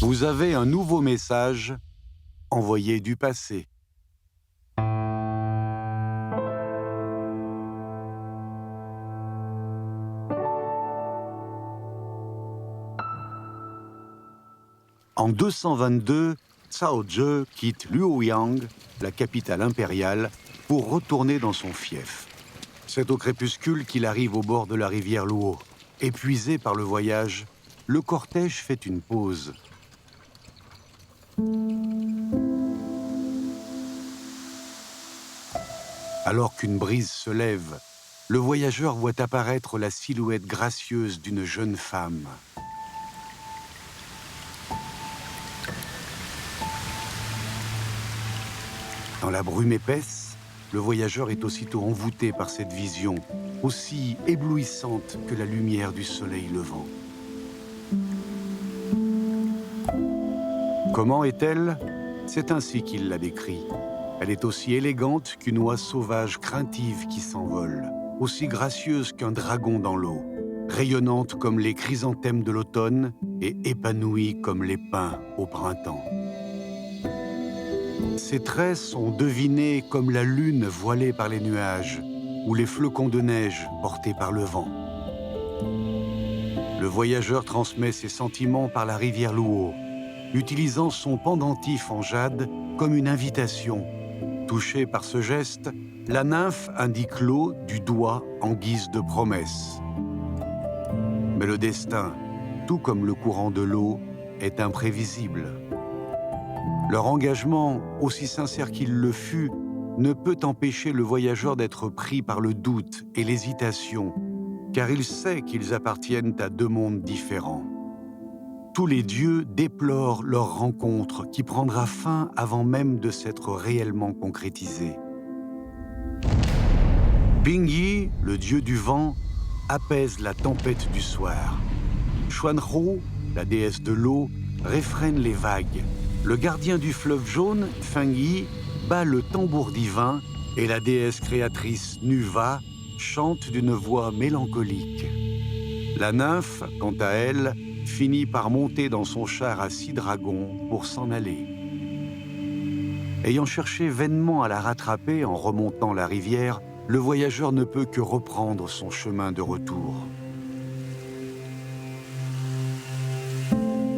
Vous avez un nouveau message envoyé du passé. En 222, Cao Zhe quitte Luoyang, la capitale impériale, pour retourner dans son fief. C'est au crépuscule qu'il arrive au bord de la rivière Luo. Épuisé par le voyage, le cortège fait une pause. Alors qu'une brise se lève, le voyageur voit apparaître la silhouette gracieuse d'une jeune femme. Dans la brume épaisse, le voyageur est aussitôt envoûté par cette vision, aussi éblouissante que la lumière du soleil levant. Comment est-elle? C'est ainsi qu'il la décrit. Elle est aussi élégante qu'une oie sauvage craintive qui s'envole, aussi gracieuse qu'un dragon dans l'eau, rayonnante comme les chrysanthèmes de l'automne et épanouie comme les pins au printemps. Ses traits sont devinés comme la lune voilée par les nuages ou les flocons de neige portés par le vent. Le voyageur transmet ses sentiments par la rivière Luo, utilisant son pendentif en jade comme une invitation. Touchée par ce geste, la nymphe indique l'eau du doigt en guise de promesse. Mais le destin, tout comme le courant de l'eau, est imprévisible. Leur engagement, aussi sincère qu'il le fut, ne peut empêcher le voyageur d'être pris par le doute et l'hésitation, car il sait qu'ils appartiennent à deux mondes différents. Tous les dieux déplorent leur rencontre qui prendra fin avant même de s'être réellement concrétisée. Bingyi, le dieu du vent, apaise la tempête du soir. Xuanhou, la déesse de l'eau, réfrène les vagues. Le gardien du fleuve jaune, Fengyi, bat le tambour divin et la déesse créatrice Nuva chante d'une voix mélancolique. La nymphe, quant à elle, finit par monter dans son char à 6 dragons pour s'en aller. Ayant cherché vainement à la rattraper en remontant la rivière, le voyageur ne peut que reprendre son chemin de retour.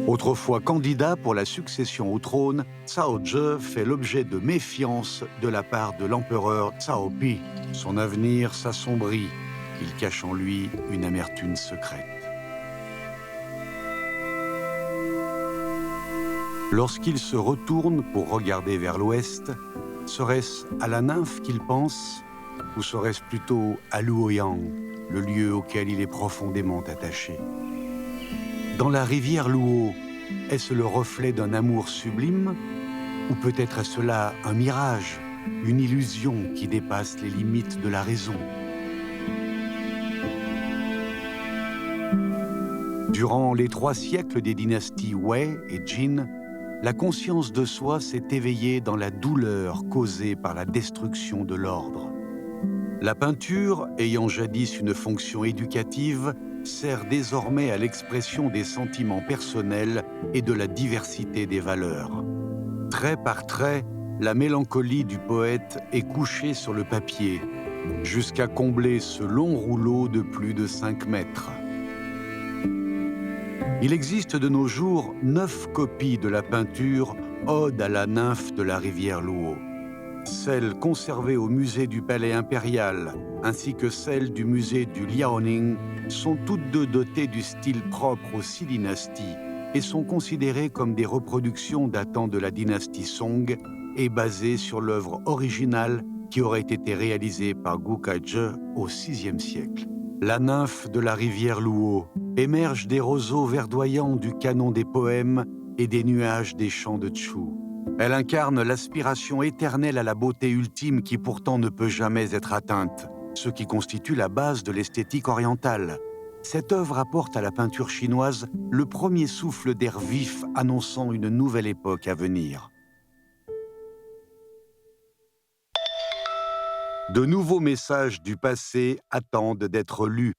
Autrefois candidat pour la succession au trône, Cao Zhe fait l'objet de méfiance de la part de l'empereur Cao Pi. Son avenir s'assombrit. Il cache en lui une amertume secrète. Lorsqu'il se retourne pour regarder vers l'ouest, serait-ce à la nymphe qu'il pense, ou serait-ce plutôt à Luoyang, le lieu auquel il est profondément attaché? Dans la rivière Luo, est-ce le reflet d'un amour sublime, ou peut-être est-ce là un mirage, une illusion qui dépasse les limites de la raison? Durant les 3 siècles des dynasties Wei et Jin, la conscience de soi s'est éveillée dans la douleur causée par la destruction de l'ordre. La peinture, ayant jadis une fonction éducative, sert désormais à l'expression des sentiments personnels et de la diversité des valeurs. Trait par trait, la mélancolie du poète est couchée sur le papier, jusqu'à combler ce long rouleau de plus de 5 mètres. Il existe de nos jours 9 copies de la peinture Ode à la nymphe de la rivière Luo. Celles conservées au musée du Palais impérial, ainsi que celles du musée du Liaoning, sont toutes deux dotées du style propre aux 6 dynasties et sont considérées comme des reproductions datant de la dynastie Song et basées sur l'œuvre originale qui aurait été réalisée par Gu Kaizhe au VIe siècle. La nymphe de la rivière Luo émerge des roseaux verdoyants du canon des poèmes et des nuages des champs de Chu. Elle incarne l'aspiration éternelle à la beauté ultime qui pourtant ne peut jamais être atteinte, ce qui constitue la base de l'esthétique orientale. Cette œuvre apporte à la peinture chinoise le premier souffle d'air vif annonçant une nouvelle époque à venir. De nouveaux messages du passé attendent d'être lus.